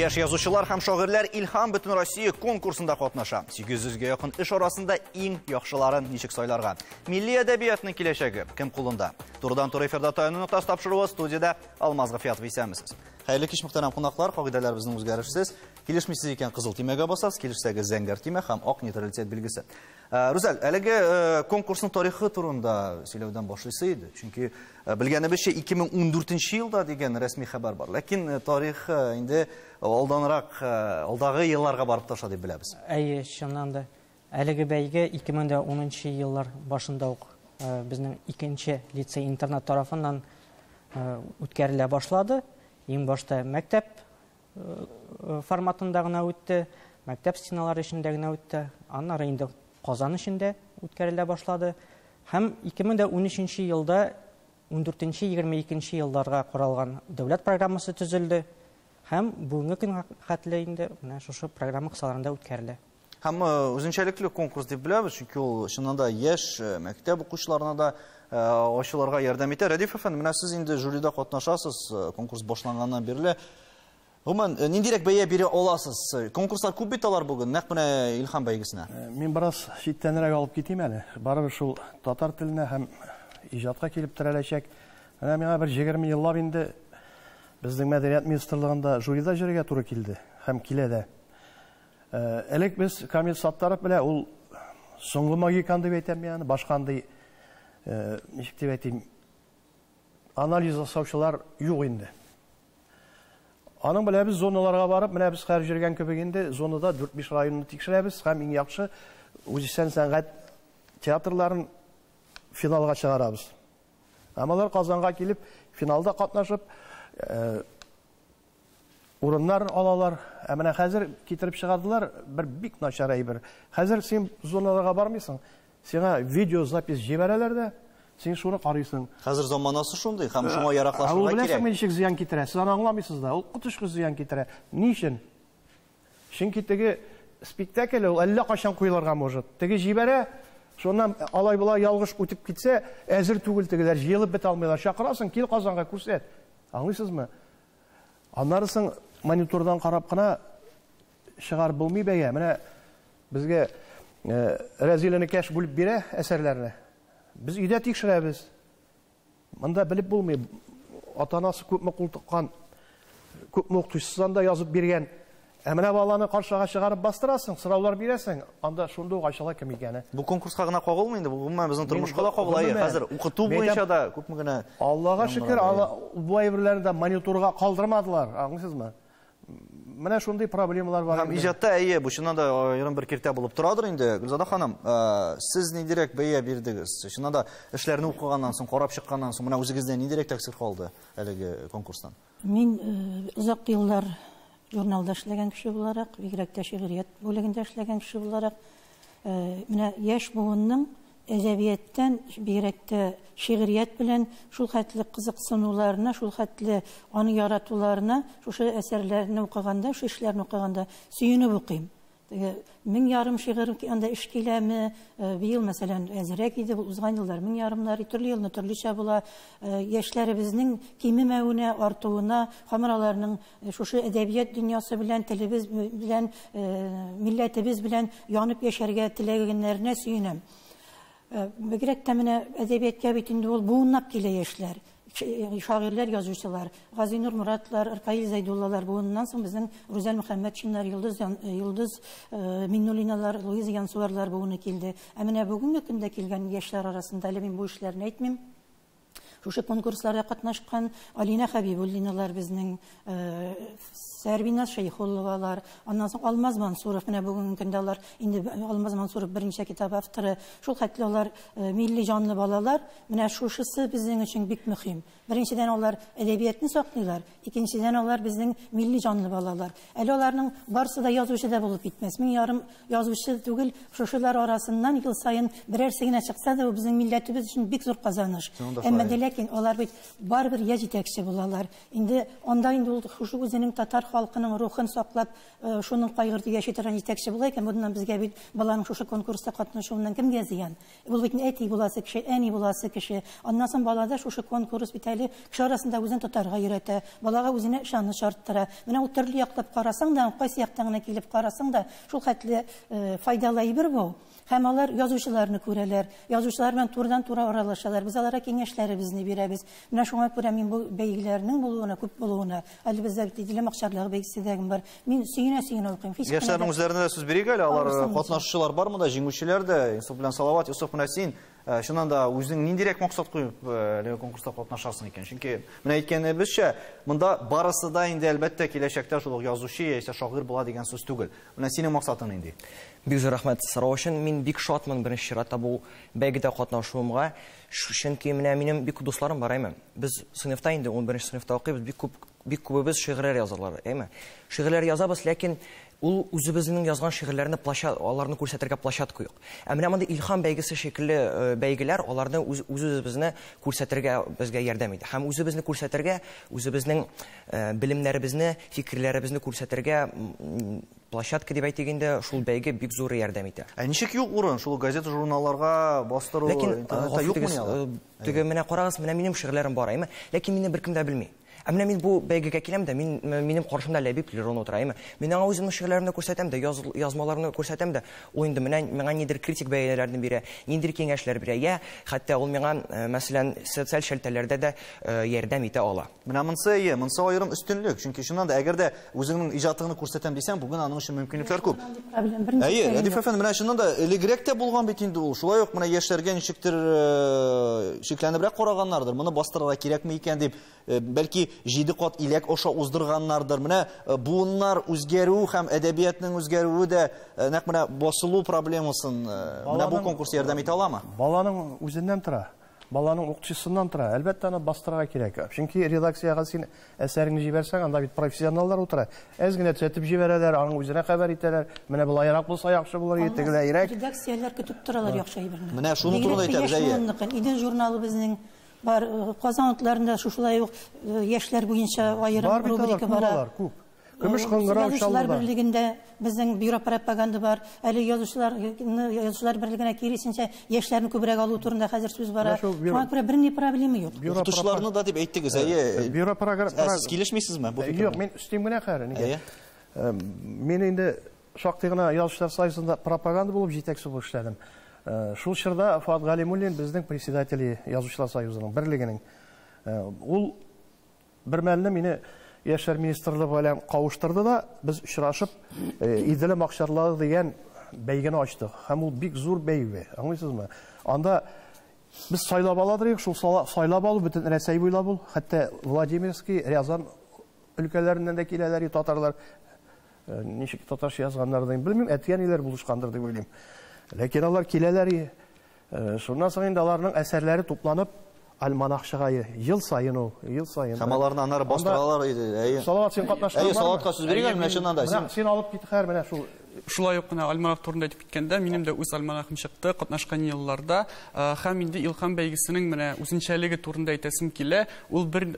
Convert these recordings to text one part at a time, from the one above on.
Яш язучылар һәм шагыйрьләр Илһам бөтен Россия конкурсында катнаша. 800-гә якын эш арасында иң яхшыларын ничек сайларга? Милли әдәбиятның киләчәге кем кулында? Турыдан-туры эфирда таянуны тастапшыруы студияда Алмаз Гафиятов исәмсез. Хәерле кич мөхтәрәм кунаклар, кагыйдәләр безнең үзгәрешсез. Килешмисез икән кызыл тимәгә басасыз, килешсәгез зәңгәр тимә һәм ак нейтралитет билгесе. Рүзәл, әлеге конкурсның тарихы турында сөйләүдән башлыйсы иде. Чөнки белгәнебезчә 2014 елда дигән рәсми хәбәр бар. Ләкин тарих инде алдагы елларга барып таша дип беләбез. Әйе, чыннан да. Әлеге бәйге 2010 еллар башында ук безнең 2-нче лицей-интернат тарафыннан үткәрелә башлады. Иң башта мәктәп форматында гына үтте, мәктәп стеналары эчендә генә үтте. Аннары инде Казан эчендә үткәрелә башлады. Һәм 2013 елда 14-22 елларга каралган дәүләт программасы төзелде. Һәм бүгенге көнгә хәтле инде менә шушы программа кысаларында үткәрелә. Һәм үзенчәлекле конкурс дип беләбез, чөнки ул чыннан да яшь мәктәп укучыларына да ачылырга ярдәм итә. Рәдиф әфәнде, менә сез инде жюрида катнашасыз, конкурс башланганнан бирле. Гомумән, ниндирәк бәя бирә аласыз? Конкурслар күп бит алар бүген, нәкъ менә Илһам бәйгесенә. Мин бераз читтәнрәк алып китим әле. Барыбер шул татар теленә һәм иҗатка килеп терәләчәк. Менә миңа бер 20 еллап инде безнең мәдәният министрлыгында жюрида җөргә туры килде һәм килә дә. Элек без Камил Саттаров белән ул соңгы магикан дип әйтәм мин, башкандай ничек дип әйтим, анализ ясаучылар юк инде. Аның белән без зоналарга барып, менә без һәр җөргән кебек инде зонада 4-5 районны тикшерәбез һәм иң яхшы үзешчән сәнгать театрларын финалга чыгарабыз. Амалар Казанга килеп, финалда катнашып, урыннар алалар. Менә хәзер китереп чыгардылар бер бик начар әйбер. Хәзер син зоналарга бармыйсың, сиңа видеозапись җибәрәләр дә, син шуны карыйсың. Хәзер заманасы шундый, һәм шуңа яраклашырга кирәк. Ул ничек зыян китерә? Сез аны аңламыйсыз да. Ул кутышкы зыян китерә. Ни өчен? Чөнки теге спектакль ул әллә качан куелырга может. Теге җибәрә, шуннан алай-болай ялгыш үтеп китсә, әзер түгел тегеләр җыелып бет алмыйлар. Чакырасың, кил Казанга күрсәт. Аңлыйсызмы? Аннарысын монитордан карап кына чыгар булмый бәя. Менә безгә Рәзиләне кәш бүлеп бирә әсәрләрне. Biz өйдә тикшерәбез. Монда белеп булмый. Ата-анасы күпме кул тыккан, күпме укытучысынан да язып биргән. Менә баланы каршыга чыгарып бастырасың, сораулар бирәсең, анда шунда ук ачыла кем икәне. Бу конкурска гына кагылмый инде, бу безнең тормышка да кагыла. Хәзер укыту буенча да күпме генә. Аллага шөкер, бу әйберләрне дә мониторга калдырмадылар, аңлыйсызмы? Менә шундый проблемалар бар. Һәм иҗатта әйе, бу чыннан да аерым бер киртә булып торадыр инде. Гөлзада ханым, сез ниндирәк бәя бирдегез? Чыннан да эшләрне укыганнан соң, карап чыкканнан соң, менә үзегездә ниндирәк тәэсир калды әлеге конкурстан? Мин узак еллар журналда эшләгән кеше буларак, бигрәк тә шигърият бүлегендә эшләгән кеше буларак, менә яшь буынның әдәбияттан бигрәк тә шигърият белән шул хәтле кызыксынуларына, шул хәтле аны яратуларына, шушы әсәрләрне укыганда, шу эшләрне укыганда сөенеп укыйм. 1000 шигырь анда эш киләме, быел мәсәлән әзрәк иде, узган еллар 1000 төрле елны төрлечә була. Яшьләребезнең кимемәвенә, артуына, хамраларның шушы әдәбият дөньясы белән, телебез белән, милләтебез белән янып яшәргә теләгәннәренә сөенәм. Бигрәк тә менә әдәбиятка бит инде ул буыннап килә яшьләр. Шагыйрьләр, язучылар, Газинур Муратлар, Аркаил Зайдуллалар, буыннан соң безнең Рүзәл Мөхәммәтшиннар, Йолдыз Миннулиналар, Луиза Янсуарлар буыны килде. Менә бүгенге көндә килгән яшьләр арасында әле мин бу эшләрне әйтмим. Шушы конкурсларда катнашкан Алина Хәбибуллиналар, безнең Сәрбина Шәйхулловалар, аннан соң Алмаз Мансуров, менә бүгенге көндә алар инде Алмаз Мансуров беренче китап авторы, шул хәтле алар милли җанлы балалар, менә шушысы безнең өчен бик мөһим. Беренчедән алар әдәбиятны саклыйлар, икенчедән алар безнең милли җанлы балалар. Әле аларның барысы да язучы да булып китмәс. 1000 язучы түгел, шушылар арасыннан ел сайын берәрсе генә чыкса да, безнең милләтебез өчен бик зур казаныш. Әмма ләкин алар бит барбер я җитәкче булалар. Инде анда инде ул шушы үзенең татар халкының рухын саклап, шуның кайгыртып яши торган җитәкче була икән, bundan безгә бит баланың шушы конкурста катнашуыннан кемгә зыян? Ул бит әти буласы кеше, әни буласы кеше. Аннан соң балада шушы конкурс бит әле кеше арасында үзен тотарга өйрәтә, балага үзенә ышаныч арттыра. Менә ул төрле яклап карасаң да, кайсы яктан гына килеп карасаң да, шул хәтле файдалы әйбер бу. Һәм алар язучыларны күрәләр, язучылар белән турыдан-туры аралашалар. Без аларга киңәшләребезне бирәбез. Менә шуңа күрә мин бу бәйгеләрнең булуына, күп булуына, әле бездә Дилә Макчарлыгы бәйгесе дә бар. Мин сөенә укыйм. Яшьләрнең үзләренә дә сүз бирик әле, алар катнашучылар бармы да, җиңүчеләр дә, Йосыф белән Салават, Йосыф менә син, шуннан да үзең ниндирәк максат куеп конкурста катнашасың икән? Чөнки менә әйткәнебезчә, монда барысы да инде әлбәттә киләчәктә шул язучы яисә шагыйрь була дигән сүз түгел. Менә синең максатың нинди? Бик зур рәхмәт сорау өчен. Мин бик шатмын беренче чиратта бу бәйгедә катнашуымга. Чөнки менә минем бик күп дусларым бар, әйме. Без сыйныфта инде 11 сыйныфта укыйбыз, бик күбебез шигырьләр язалар, әйме. Шигырьләр язабыз, ләкин ул үзебезнең язган шигырьләрне аларны күрсәтергә площадка юк. Ә менә монда Илһам бәйгесе шикелле бәйгеләр аларны үзебезне күрсәтергә безгә ярдәм итә. Һәм үзебезне күрсәтергә, үзебезнең белемнәребезне, фикерләребезне күрсәтергә площадка дип әйтгәндә шул бәйге бик зур ярдәм итә. Ә ничек юк урын шул газета журналларга бастыру, интернетта юкмы? Теге менә карагыз, менә минем шигырьләрем бар, әйме. Ләкин мине беркем дә белми. Ә менә мин бу бәйгегә киләм дә, минем каршымда Ләбиб Лерон утыра, әйме. Мин аңа үземнең шигырьләремне күрсәтәм дә, язмаларны күрсәтәм дә, ул инде миңа нидер критик бәяләрне бирә, нидер киңәшләр бирә. Я, хәтта ул миңа, мәсәлән, социаль шелтәләрдә дә ярдәм итә ала. Менә монсы аерым өстенлек. Чөнки шуннан да әгәр дә үзеңнең иҗатыңны күрсәтәм дисәң, бүген аның өчен мөмкинлекләр күп. Әйе, Фәфән, менә шуннан да элегрәк тә булган бит инде ул. Шулай ук менә яшьләргә ничектер шикләнебрәк караганнарdır. Моны бастырырга кирәкме икән дип, бәлки 7 кат иләк аша уздырганнардыр. Менә буыннар үзгәрү һәм әдәбиятның үзгәрүе дә нәкъ менә басылу проблемасын менә бу конкурс ярдәм итә аламы? Баланың үзеннән тора. Баланың укытучысыннан тора. Әлбәттә аны бастырырга кирәк. Чөнки редакциягә син әсәреңне җибәрсәң, анда бит профессионаллар утыра. Әз генә төзәтеп җибәрәләр, аның үзенә хәбәр итәләр. Менә булайрак булса яхшы булыр, итегеләйрәк. Редакцияләр көтеп торалар яхшы әйберне. Менә шуны турында әйтәбез, әйе. Идел журналы безнең бар, Казан утларында шушылай ук яшьләр буенча аерым рубрика бар. Көмеш кыңгырау Язучылар берлегендә безнең бюро пропаганда бар. Әле язучылар берлегенә киресенчә яшьләрне күбрәк алу турында хәзер сүз бара. Шуңа күрә берни проблема юк. Укытучыларны да дип әйттегез, әйе. Бюро программа. Сез килешмисезме бу фикергә? Юк, мин үстим генә хәзер. Мин инде шактый гына язучылар союзында пропаганда булып җитәкче булып эшләдем. Шул чорда Фуат Галимуллин безнең председателе язучылар союзының берлегенең. Ул бер мәлне мине Яшьләр министрлыгы белән кавыштырды да, без очрашып, Идел Макчарлыгы дигән бәйгене ачтык. Һәм ул бик зур бәйге, аңлыйсызмы? Анда без сайлап аладык, шул сайлап алу бөтен Рәсәй буйлап ул, хәтта Владимирский, Рязан өлкәләреннән дә киләләр, татарлар. Ничек татарча язганнарын белмим, әткәниләр булышкандыр дип уйлыйм. Ләкин алар киләләр. Шуннан соң инде аларның әсәрләре тупланып Альманах чыгай, ел сайын. Һәм аларны аннары бастыралар иде. Әйе. Салават син катнашкан. Әйе, Салаватка сүз биргән, менә шуннан да син алып кит һәр менә шул. Шулай ук менә Альманах турында әйтеп киткәндә, минем дә үз альманахым чыкты катнашкан елларда. Һәм инде Илһам бәйгесенең менә үзенчәлеге турында әйтәсем килә. Ул бер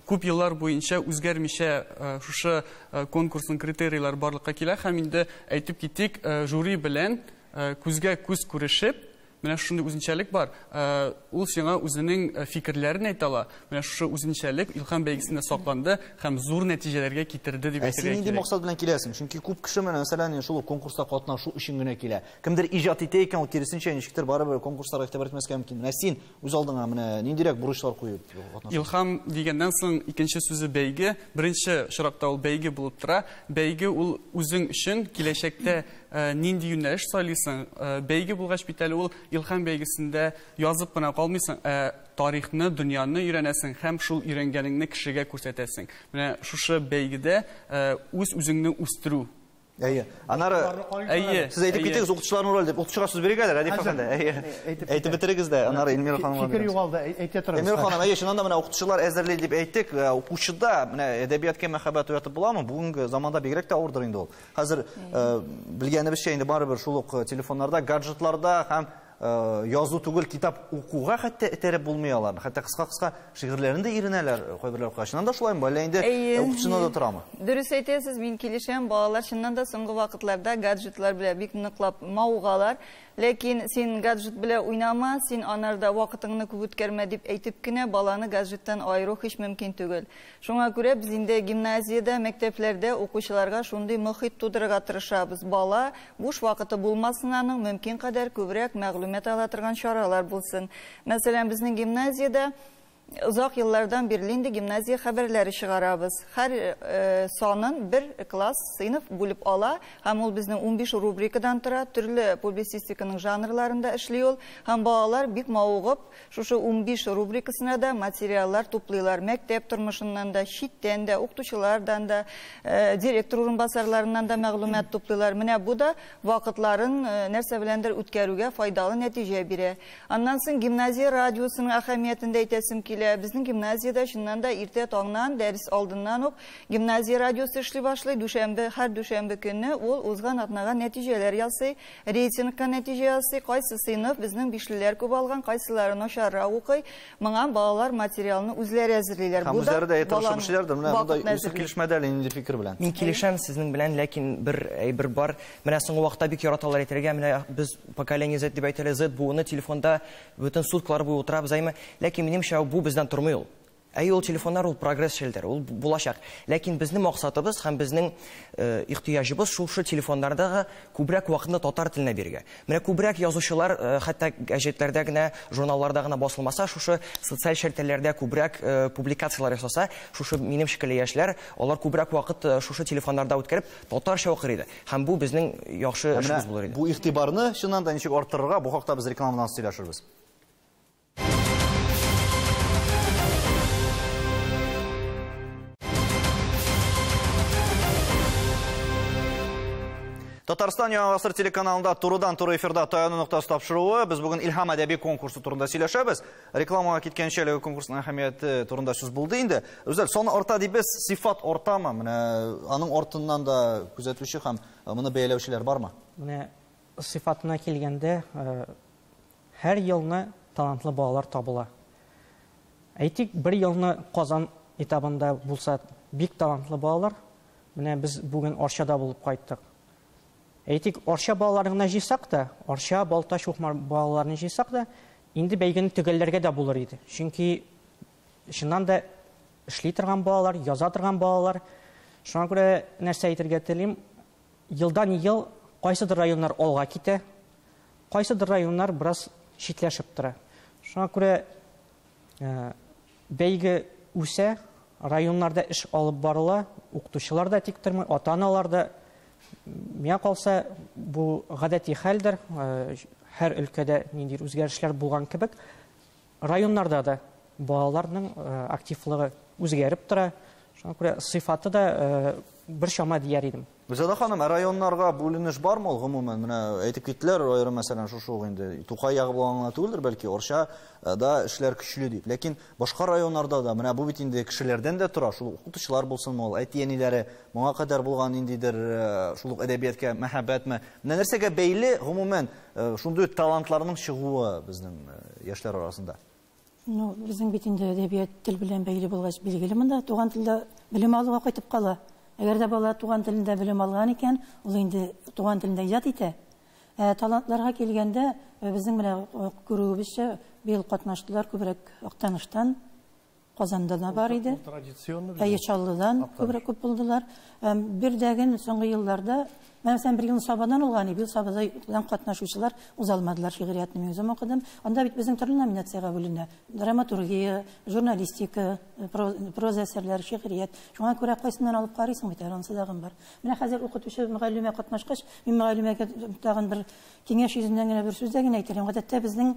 күп еллар буенча үзгәрмичә шушы конкурсның критерийлары барлыкка килә. Һәм инде әйтеп китик, жюри белән күзгә күз күрешеп, менә шундый үзенчәлек бар. Ул сиңа үзенең фикерләрен әйтә ала. Менә шушы үзенчәлек Илһам бәйгесендә сакланды һәм зур нәтиҗәләргә китерде дип әйтергә кирәк. Син нинди максат белән киләсең? Чөнки күп кеше менә мәсәлән шул конкурста катнашу өчен генә килә. Кемдер иҗат итә икән, ул киресенчә ничектер барыбер конкурсларга игътибар итмәскә мөмкин. Менә син үз алдыңа менә ниндирәк бурычлар куеп катнашасың? Илһам дигәннән соң икенче сүзе бәйге. Беренче чиракта ул бәйге булып тора. Бәйге ул үзең өчен киләчәктә нинди юнәлеш сайлыйсың? Бәйге булгач бит әле ул Илһам бәйгесендә язып кына калмыйсың, тарихны, дөньяны өйрәнәсең һәм шул өйрәнгәнеңне кешегә күрсәтәсең. Менә шушы бәйгедә үзеңне үстерү. Әйе. Анары сез әйтеп китегез, укытучыларның роле дип. Укытучыга сүз бирегәләр, Әдип әфәнде. Әйтеп битерегез дә, анары Илмира ханымга. Фикер югалды, әйтә торыгыз. Илмира ханым, әйе, шуннан да менә укытучылар әзерләй дип әйттек. Укучыда менә әдәбиятка мәхәббәт уятып буламы? Бүгенге заманда бигрәк тә авырдыр инде ул. Хәзер белгәнебезчә инде барыбер шул ук телефоннарда, гаджетларда һәм язу түгел китап укуга хәтта этереп булмый алар. Хәтта кыска-кыска шигырьләрендә иренәләр, кайберләр кашынан да шулаймы? Әллә инде укытучында да торамы? Дөрес әйтәсез, мин килешәм, балалар чыннан да соңгы вакытларда гаджетлар белән бик ныклап маугалар. Ләкин син гаджет белән уйнама, син анарда вакытыңны күп үткәрмә дип әйтеп кенә баланы гаджеттан айыру һич мөмкин түгел. Шуңа күрә без инде гимназиядә, мәктәпләрдә укучыларга шундый мөхит тудырырга тырышабыз. Бала буш вакыты булмасын, аның мөмкин кадәр күбрәк мәгълүмат ала торган чаралар булсын. Мәсәлән, безнең гимназиядә Uzak yıllardan birliğinde gimnaziya haberleri çıkarabız. Her sonun bir klas, sınıf bulup ala. Hem ol bizden 15 rubrikadan tura, türlü publisistikanın janrlarında işliyor. Hem bağlar bik mağuğup, şu 15 rubrikasına da materiallar toplayırlar. Mektep turmuşundan da, şitten de, okutuşulardan da, direktor orunbasarlarından da məlumat toplayırlar. Mine bu da vakıtların nerse bilendir ütkərüge faydalı netice biri. Ondan sonra gimnaziya radyosunun ahamiyetinde etesim ki, bizning gimnaziyada shundan da erta tongdan ders oldindan o'q gimnaziya radiosi ishlay boshlaydi. Har dushanba kuni u o'zgan atnagan natijalar yozsa, reytingga natija yozsa, qaysi sinf bizning bishlilar ko'p olgan, qaysilari noshar o'qiy, menga bolalar materialni o'zlari hazırlaylar. Bu da o'zlari bunda Yusuf kelishmadi endi fikr bilan. Men kelisham sizning bilan, lekin bir bor mana so'nggi vaqtda bik yaratalar aytırga, mana biz pokoleniya Z deb aytamiz, Z buni telefonda butun sutkalar bo'yi o'tiramiz, lekin menimcha bu bizden turmuyor. Ol telefonlar ol progress şeyler, ol bulaşaq. Lakin bizning maqsadımız ham bizning ihtiyacımız şu telefonlarda kubrak vaqtni tatar tiline berge. Mana kubrak yazuvchilar hatta gazetlarda gina, jurnallarda gina bosilmasa, şu sotsial shelterlarda kubrak publikatsiyalar yasasa, şu menim shikali yoshlar, ular kubrak vaqt şu telefonlarda o'tkazib tatarcha o'qir edi. Ham bu bizning yaxshi ishimiz bo'lar edi. Bu ig'tiborni shundan da nechuk orttirishga bu haqda biz reklamdan so'ylashamiz. Татарстан Яңа Гасыр телеканалында турыдан-туры эфирда таяну нуктасы тапшыруы. Біз бүгін Илһам әдәби конкурсы турында сөйләшәбез. Рекламага киткәнчә әлеге конкурсның әһәмияте турында сүз булды инде. Үзәл, соны орта дибез, сифат ортамы? Менә аның ортыннан да күзәтүче һәм моны бәяләүчеләр бармы? Менә сифатына килгәндә, һәр елны талантлы балалар табыла. Әйтик, бер елны Казан этабында булса, бик талантлы балалар. Менә без бүген Арчада булып кайттык. Әйтик, Арча балаларына жисақ да, Арча, Балташ, Ухмар балаларына жисақ да, инде бәйгені түгелләргә дә булыр иде. Чөнки шуннан да эшли торган балалар, яза торган балалар. Шуңа күрә нәрсә әйтергә телим, елдан-ел кайсыдыр районнар алга китә, кайсыдыр районнар бераз читләшеп тора. Шуңа күрә бәйге үсә, районнарда эш алып барыла, укытучылар да тик тормый, ата-аналар да. Миңа калса, бу гадәти хәлдер, һәр өлкәдә ниндидер үзгәрешләр булган кебек, районнарда да балаларның активлыгы үзгәреп тора. Шуңа күрә сыйфаты да бер чама дияр идем. Гүзәлә ханым, районнарга бүленеш бармы ул гомумән? Менә әйтеп киттеләр, аерым мәсәлән шушы инде Тукай ягы булган түгелдер, бәлки Орча да эшләр көчле дип. Ләкин башка районнарда да менә бу бит инде кешеләрдән дә тора, шул укытучылар булсынмы, ул әти-әниләре моңа кадәр булган индидер шул әдәбиятка мәхәббәтме? Менә нәрсәгә бәйле гомумән шундый талантларның чыгуы безнең яшьләр арасында? Ну, безнең бит инде әдәбият тел белән бәйле булгач билгеле монда туган телдә белем алуга кайтып кала. Әгәр дә бала туган телендә белем алган икән, ул инде туган телендә иҗат итә. Талантларга килгәндә, безнең менә күрүебезчә, быел катнаштылар күбрәк Актаныштан, Казанда да бар иде. Чаллыдан күбрәк күп булдылар. Бердәген соңгы елларда, мәсәлән, бер ел Сабадан алган иде, Сабадан катнашучылар узалмадылар шигъриятны мен үзем укыдым. Анда бит безнең төрле номинациягә бүленә. Драматургия, журналистика, проза әсәрләр, шигърият. Шуңа күрә кайсыннан алып карыйсың бит, анысы дагын бар. Менә хәзер укытучы мөгаллимә катнашкач, мин мөгаллимәгә тагын бер киңәш йөзеннән генә бер сүз дә генә әйтәм. Гадәттә безнең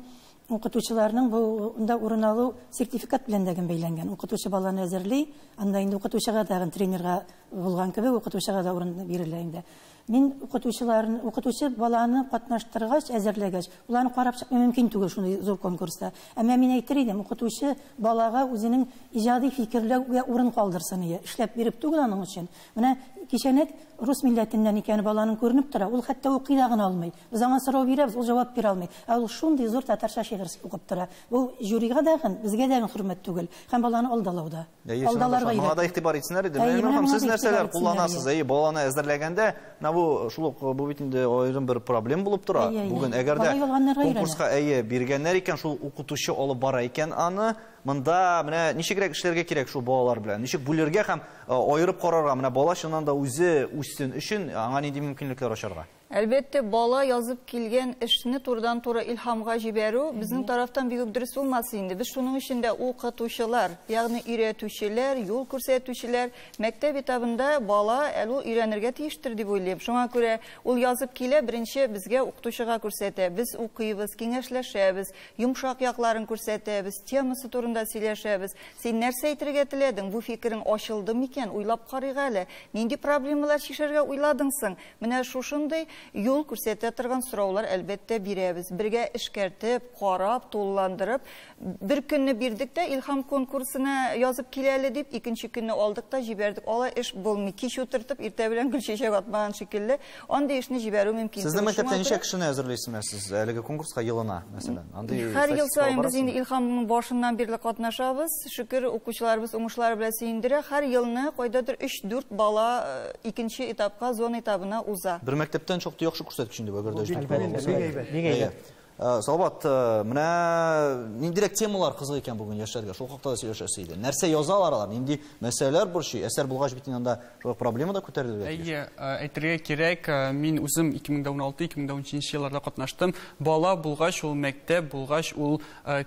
укытучыларның бунда урын алу сертификат белән дә бәйләнгән. Укытучы баланы әзерли, анда инде укытучыга да тренерга булган кебек, укытучыга да урын бирелә инде. Мин укытучы баланы катнаштыргач, әзерләгәч, уларны карап чыкмый мөмкин түгел шундый зур конкурста. Әмма мин әйтер идем, укытучы балага үзенең иҗади фикерләүгә урын калдырсын, эшләп биреп түгел аның өчен. Менә кичәнәк рус милләтеннән икән баланың күренеп тора, ул хәтта укый да гына алмый. Без аңа сорау бирәбез, ул җавап бирә алмый. Ә ул шундый зур татарча шигырь укып тора. Бу жюрига да безгә дә хөрмәт түгел. Һәм баланы алдалауда. Алдаларга моңа да игътибар итсеннәр иде. Менә сез нәрсәләр кулланасыз? Баланы әзерләгәндә, бу шул бу бит инде аерым бер проблема булып тора. Бүген әгәрдә конкурска биргәннәр икән, шул укытучы алып бара икән аны, монда менә ничегрәк эшләргә кирәк шул балалар белән? Ничек бүләргә һәм аерып карарга? Менә бала чыннан да үзе үссен өчен аңа нинди мөмкинлекләр ачарга? Әлбәттә, бала язып килгән эшне турыдан-туры илһамга җибәрү безнең тарафтан бик дөрес булмас инде. Без шуның өчен дә укытучылар, ягъни өйрәтүчеләр, юл күрсәтүчеләр мәктәп этабында бала әле өйрәнергә тиештер дип уйлыйм. Шуңа күрә ул язып килә, беренче безгә укытучыга күрсәтә. Без укыйбыз, киңәшләшәбез, йомшак якларын күрсәтәбез, темасы турында сөйләшәбез. Син нәрсә әйтергә теләдең? Бу фикерең ачылды микән? Уйлап карыйга әле. Нинди проблемалар чишәргә уйладың соң? Менә шушындый юл күрсәтә торган сораулар әлбәттә бирәбез. Бергә эшкәртеп, карап, тулландырып, бер көнне бирдек тә илһам конкурсына язып киләле дип, икенче көнне алдык та җибәрдек. Алай эш булмый. Кич утыртып, иртә белән гөл чәчәк атмаган шикелле, андый эшне җибәрү мөмкин. Сезнең мәктәптә ничә кешене әзерләйсезме әлеге конкурска елына, мәсәлән? Һәр ел саен без инде илһамның башыннан бирле катнашабыз. Шөкер, укучыларыбыз уңышлар белән сөендерә. Һәр елны кайдадыр 3-4 бала икенче этапка, зона этабына уза. Бер мәктәптән чок яхшы күрсәткеч инде бу. Салават, менә ниндирәк темалар кызык икән бүген яшьләргә? Шул хакта да сөйләшәсе иде. Нәрсә язалар алар? Нинди мәсьәләләр борчый? Әсәр булгач бит инде шул проблема да күтәрелергә тиеш. Әйтергә кирәк, мин үзем 2016-2013 елларда катнаштым. Бала булгач, ул мәктәп булгач, ул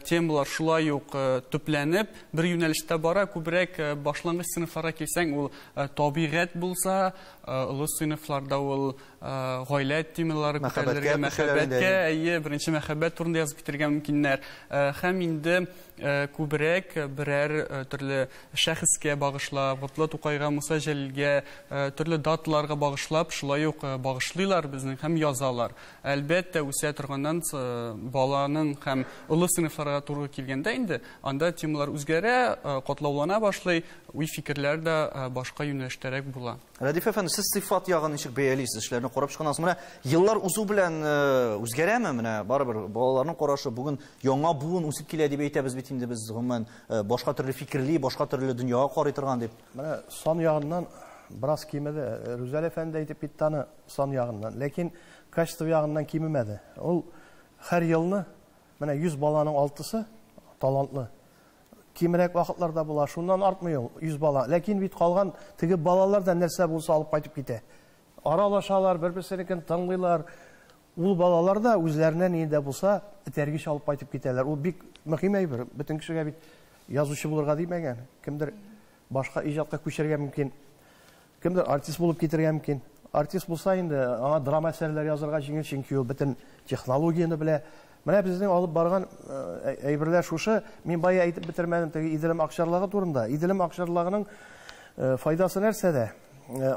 темалар шулай ук төпләнеп, бер юнәлештә бара. Күбрәк башлангыч сыйныфларга килсәң, ул табигать булса, олы сыйныфларда ул гаилә темалары күтәрелергә, мәхәббәткә, беренче мәхәббәт турында язып китергән мөмкиннәр. Һәм инде күбрәк берәр төрле шәхескә багышлап, Гытлы Тукайга, Муса Җәлилгә, төрле даталарга багышлап, шулай ук багышлыйлар безнең һәм язалар. Әлбәттә, үсә торганнан баланың һәм олы сыйныфларга туры килгәндә инде, анда темалар үзгәрә, катлаулана башлый, уй фикерләр дә башка юнәлештәрәк була. Рәдиф әфәнде, сез сыйфат ягын ничек бәялисез? Эшләрне карап чыкканнан соң, менә еллар узу белән үзгәрәме? Менә барыбер балаларның карашы бүген яңа буын үсеп килә дип әйтәбез бит инде без гомумән башка төрле фикерли, башка төрле дөньяга карый торган дип. Менә сан ягыннан бераз кимеде. Рүзәл әфәнде әйтеп китте аны сан ягыннан, ләкин качество ягыннан кимемәде. Ул һәр елны менә 100 баланың 6-сы талантлы. Кимрәк вакытларда була, шуннан артмый ул 100 бала. Ләкин бит калган теге балалар да нәрсә булса алып кайтып китә. Аралашалар, бер-берсенекен тыңлыйлар. Ул балалар да үзләренә нидә булса, этәргеч алып кайтып китәләр. Ул бик мөһим әйбер. Бөтен кешегә бит язучы булырга димәгән. Кемдер башка иҗатка күчәргә мөмкин. Кемдер артист булып китәргә мөмкин. Артист булса инде, аңа драма әсәрләр язарга җиңел, чөнки ул бөтен технологияны белә. Менә безнең алып барган әйберләр шушы. Мин бая әйтеп бетермәдем теге Иделем Акчарлыгы турында. Иделем Акчарлыгының файдасы нәрсәдә?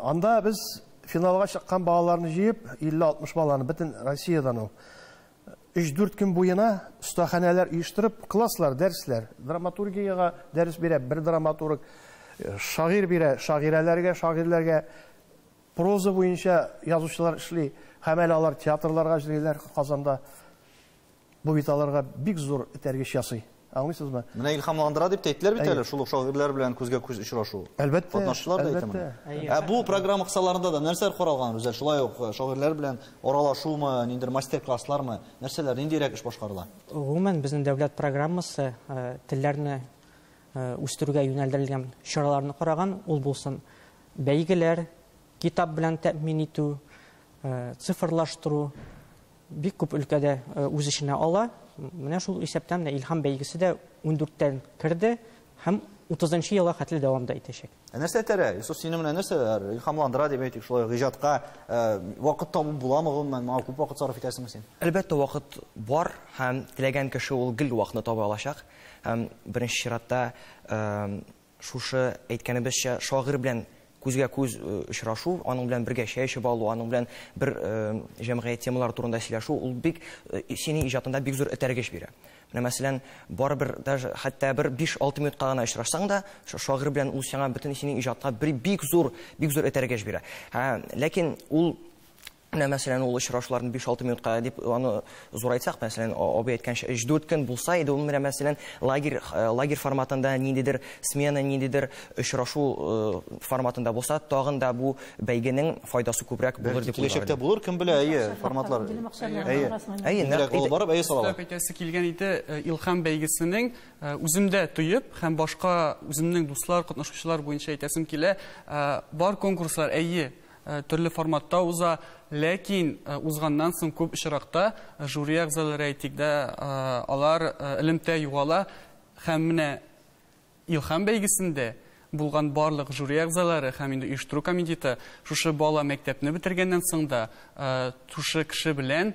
Анда без финалга чыккан балаларны җыеп, 50-60 баланы бөтен Россиядан ул 3-4 көн буена остаханәләр оештырып, класслар, дәресләр, драматургияга дәрес бирә, бер драматург, шагыйрь бирә, шагыйрәләргә, шагыйрьләргә проза буенча язучылар эшли, һәм алар театрларга җырлыйлар Казанда. Бу бит аларга бик зур этәргеч ясый. Аңлыйсызмы? Менә илһамландыра дип әйттеләр бит әле, шул шагыйрьләр белән күзгә күз очрашу. Әлбәттә. Катнашучылар да әйтәм. Бу программа кысаларында да нәрсәләр каралган? Үзәл шулай ук шагыйрьләр белән аралашумы, ниндер мастер-класслармы, нәрсәләр, ниндирәк эш башкарыла? Гомумән безнең дәүләт программасы телләрне үстерүгә юнәлдерелгән чараларны караган, ул булсын бәйгеләр, китап белән тәэмин итү, цифрлаштыру, бик күп өлкәдә үз эшенә ала. Менә шул исәптән илһам бәйгесе дә 14-тән керде һәм 30-нчы елга хәтле дәвам итәчәк. Нәрсә тәрә? Юсуф, синең менә нәрсәләр илһамландыра дип әйтик, шулай иҗатка вакыт табып буламы гомумән? Моңа күп вакыт сарыф итәсеңме син? Әлбәттә, вакыт бар һәм теләгән кеше ул гел вакытны таба алачак. Һәм беренче чиратта шушы әйткәнебезчә шагыйрь белән күзгә күз очрашу, аның белән бергә чәй эчеп алу, аның белән бер җәмгыять темалар турында сөйләшү, ул бик синең иҗатында бик зур этәргеч бирә. Менә мәсәлән, барыбер даже хәтта бер 5-6 минутка гына очрашсаң да, шагыйрь белән ул сиңа бөтен синең иҗатка бик зур этәргеч бирә. Ләкин ул мәсәлән, ул очрашуларны 5-6 минутка дип аны зурайтсак, мәсәлән, абый әйткәнчә 4 көн булса иде, ул менә мәсәлән, лагерь форматында ниндидер смена, ниндидер очрашу форматында булса, тагын да бу бәйгенең файдасы күбрәк булыр дип уйлыйм. Киләчәктә булыр, кем белә, форматлар. Әйтәсе килгән иде, Илһам бәйгесенең үземдә тоеп, һәм башка үземнең дуслар, катнашучылар буенча әйтәсем килә, бар конкурслар төрле форматта уза, ләкин узганнан соң күп очракта жюри әгъзалары әйтик-дә, алар элемтә югала, һәм менә Илһам бәйгесендә булган барлык жюри әгъзалары һәм инде оештыру комитеты шушы бала мәктәпне бетергәннән соң да шушы кеше белән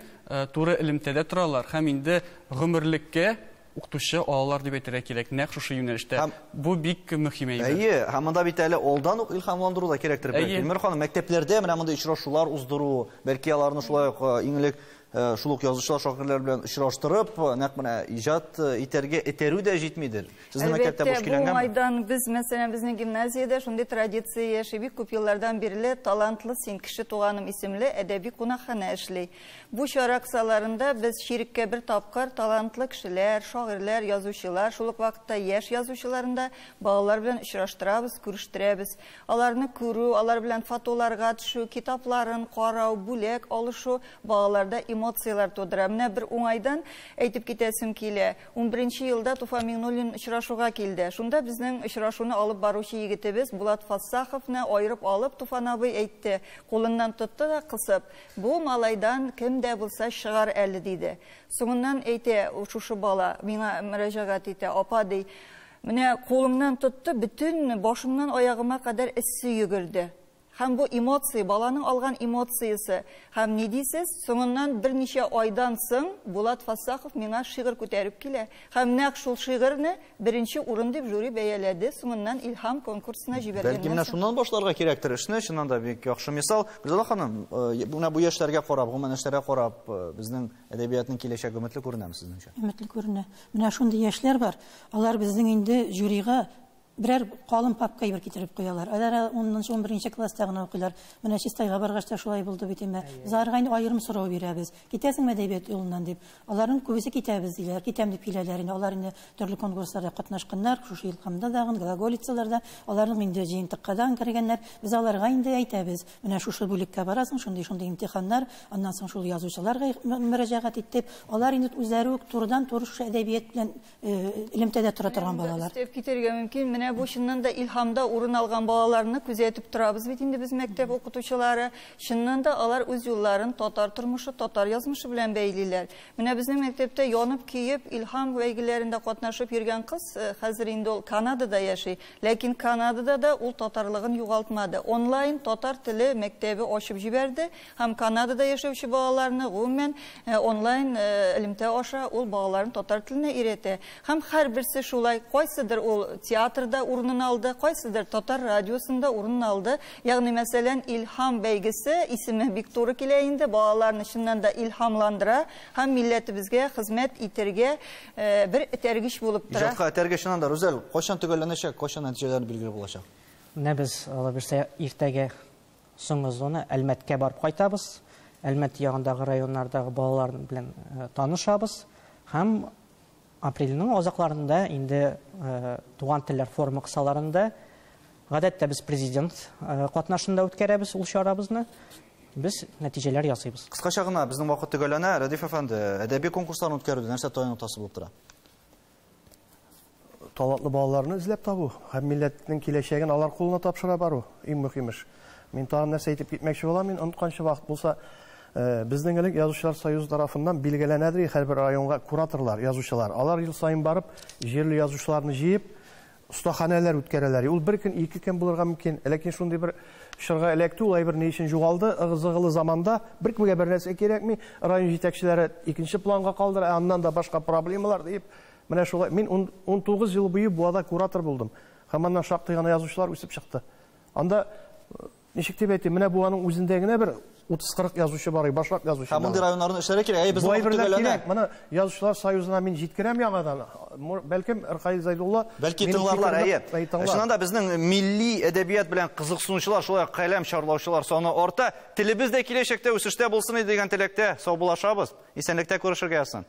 туры элемтәдә торалар һәм инде гомерлеккә укытучы алалар дип әйтергә кирәк, нәкъ шушы юнәлештә. Бу бик мөһим әйбер. Һәм монда бит әле алдан ук илһамландыру да кирәктер. Илмир ханым, мәктәпләрдә менә мондай очрашулар уздыру, бәлки аларны шулай ук иңелек шул ук язучылар, шагыйрьләр белән очраштырып, нәкъ менә иҗат итәргә этәрү дә җитмидер. Сезнең мәктәптә буш килгәнгән. Бу майдан без, мәсәлән, безнең гимназиядә шундый традиция яши, бик күп еллардан бирле талантлы Син кеше туганым исемле әдәби кунакханә эшли. Бу чараксаларында без ширеккә бер тапкыр талантлы кешеләр, шагыйрьләр, язучылар, шул ук вакытта яшь язучыларында балалар белән очраштырабыз, күрештерәбез. Аларны күрү, алар белән фотоларга төшү, китапларын карау, бүләк алышу балаларда эмоциялар тудыра. Менә бер уңайдан әйтеп китәсем килә. 11нче елда Туфа Миңнуллин очрашуга килде. Шунда безнең очрашуны алып баручы егетебез Булат Фассаховны айырып алып Туфан абый әйтте, кулыннан тотты да кысып, бу малайдан кемдә булса чыгар әле диде. Соңыннан әйтә, шушы бала миңа мөрәҗәгать итә, апа ди, менә кулымнан тотты, бөтен башымнан аягыма кадәр эссе йөгерде. Һәм бу эмоция, баланың алган эмоциясы. Һәм ни дисез, соңыннан берничә айдан соң Булат Фассахов миңа шигырь күтәреп килә. Һәм нәкъ шул шигырьне беренче урын дип жюри бәяләде, соңыннан Илһам конкурсына җибәргән. Бәлки менә шуннан башларга кирәктер эшне, чыннан да бик яхшы мисал. Гүзәл ханым, бу яшьләргә карап, гомумән эшләргә карап, безнең әдәбиятның киләчәге өметле күренәме сезнеңчә? Өметле күренә. Менә шундый яшьләр бар. Алар безнең инде жюрига берәр калын папка ибер китереп куялар. Алар 10-11нче класста гына укыйлар. Менә Чистайга баргач та шулай булды бит инде. Зарга инде аерым сорау бирәбез. Китәсеңме әдәбият юлыннан дип. Аларның күбесе китәбез диләр. Китәм дип киләләр инде. Алар инде төрле конкурсларда катнашканнар, шушы Илһамда дагы, глаголицаларда, аларның инде җыентыккадан кергәннәр. Без аларга инде әйтәбез. Менә шушы бүлеккә барасың, шундый имтиханнар, аннан соң шул язучыларга мөрәҗәгать итеп, алар инде үзләре үк турыдан туры шушы әдәбият белән элемтәдә тора торган балалар. Китәргә мөмкин. Менә бу чыннан да Илһамда урын алган балаларны күзәтеп торабыз бит инде без мәктәп укытучылары. Чыннан да алар үз юлларын татар тормышы, татар язмышы белән бәйлиләр. Менә безнең мәктәптә янып киеп Илһам бәйгеләрендә катнашып йөргән кыз хәзер инде ул Канадада яши. Ләкин Канадада да ул татарлыгын югалтмады. Онлайн татар теле мәктәбе ачып җибәрде һәм Канадада яшәүче балаларны гомумән онлайн элемтә аша ул балаларын татар теленә өйрәтә. Һәм һәрберсе шулай, кайсыдыр ул театрда урынын алды, кайсыдыр татар радиосында урынын алды. Ягъни мәсәлән Илһам бәйгесе исеме бик туры килә инде, балаларны чыннан да илһамландыра һәм милләтебезгә хезмәт итәргә бер этәргеч булып тора. Иҗатка этәргеч чыннан да Рүзәл, кайчан төгәлләнәчәк, кайчан нәтиҗәләр билгеле булачак? Менә без алабызча иртәгә соңгы зона Әлмәткә барып кайтабыз. Әлмәт ягындагы районнардагы балалар белән танышабыз һәм апрельнең азакларында инде туган телләр форумы кысаларында гадәттә без президент катнашында үткәрәбез ул чарабызны. Без нәтиҗәләр ясыйбыз. Кыскача гына безнең вакыт төгәлләнә. Рәдиф әфәнде, әдәби конкурсларны үткәрүдә нәрсә таян нуктасы булып тора? Талантлы балаларны эзләп табу һәм милләтнең киләчәген алар кулына тапшыра бару иң мөһим эш. Мин тагын нәрсә әйтеп китмәкче булам, мин онытканчы вакыт булса, безнең элек Язучылар союзы тарафыннан билгеләнәдер һәрбер районга кураторлар, язучылар. Алар ел сайын барып, җирле язучыларны җыеп, остаханәләр үткәрәләр. Ул бер көн, ике көн булырга мөмкин. Ләкин шундый бер шырга эләктү, ул әйбер ни өчен югалды, ыгы-зыгылы заманда беркемгә бер нәрсә кирәкми, район җитәкчеләре икенче планга калдыра, аннан да башка проблемалар дип. Менә шулай, мин 19 ел буе буада куратор булдым. Һәм аннан шактый гына язучылар үсеп чыкты. Анда ничек дип әйтим, менә бу аның үзендә генә бер 30-40 язучы бар, башлап язучы. Һәм мондый районнарны эшләре кирәк. Без Бу кирәк. Моны Язучылар союзына мин җиткерәм яңадан. Бәлкем Рхаил Зайдулла Бәлки тыңларлар, әйе. Шуннан да безнең милли әдәбият белән кызыксынучылар, шулай каләм чарлаучылар саны арта. Телебез дә киләчәктә үсештә булсын дигән теләктә сау булашабыз. Исәнлектә күрешергә язсын.